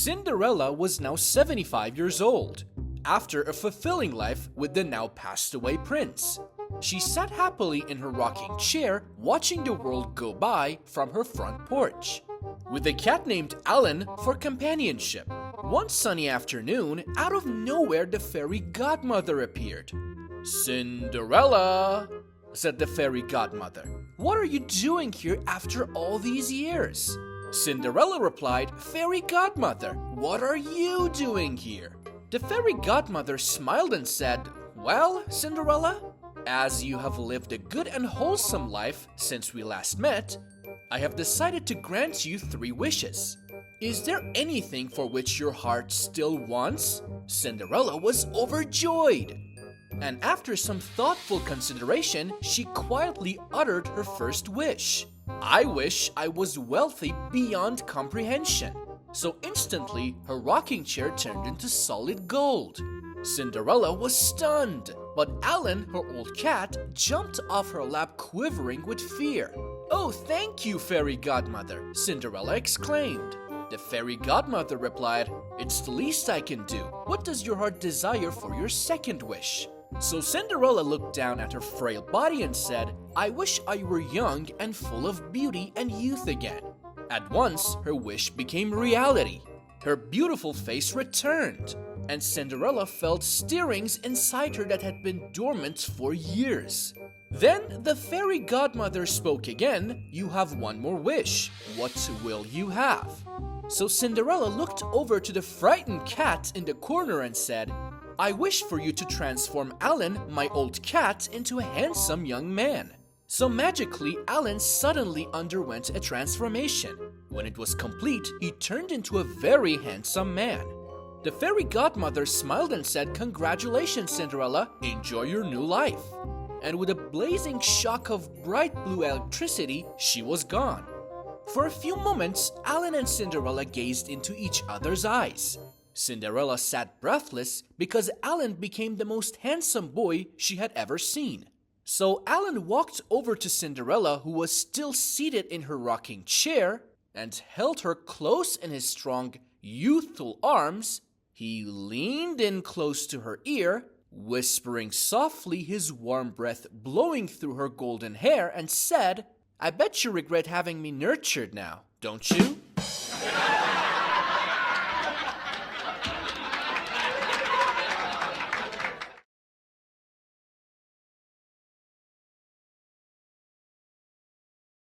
Cinderella was now 75 years old, after a fulfilling life with the now passed away prince. She sat happily in her rocking chair, watching the world go by from her front porch, with a cat named Alan for companionship. One sunny afternoon, out of nowhere the fairy godmother appeared. "Cinderella," said the fairy godmother, "what are you doing here after all these years?" Cinderella replied, "Fairy godmother, what are you doing here?" The fairy godmother smiled and said, "Well, Cinderella, as you have lived a good and wholesome life since we last met, I have decided to grant you 3 wishes. Is there anything for which your heart still wants?" Cinderella was overjoyed, and after some thoughtful consideration, she quietly uttered her first wish. "I wish I was wealthy beyond comprehension." So instantly, her rocking chair turned into solid gold. Cinderella was stunned, but Alan, her old cat, jumped off her lap quivering with fear. "Oh, thank you, fairy godmother," Cinderella exclaimed. The fairy godmother replied, "It's the least I can do. What does your heart desire for your second wish?" So Cinderella looked down at her frail body and said, "I wish I were young and full of beauty and youth again." At once, her wish became reality. Her beautiful face returned, and Cinderella felt stirrings inside her that had been dormant for years. Then the fairy godmother spoke again. "You have one more wish. What will you have?" So Cinderella looked over to the frightened cat in the corner and said, "I wish for you to transform Alan, my old cat, into a handsome young man." So magically, Alan suddenly underwent a transformation. When it was complete, he turned into a very handsome man. The fairy godmother smiled and said, "Congratulations, Cinderella, enjoy your new life." And with a blazing shock of bright blue electricity, she was gone. For a few moments, Alan and Cinderella gazed into each other's eyes. Cinderella sat breathless because Alan became the most handsome boy she had ever seen. So Alan walked over to Cinderella, who was still seated in her rocking chair, and held her close in his strong, youthful arms. He leaned in close to her ear, whispering softly, his warm breath blowing through her golden hair, and said, "I bet you regret having me nurtured now, don't you?"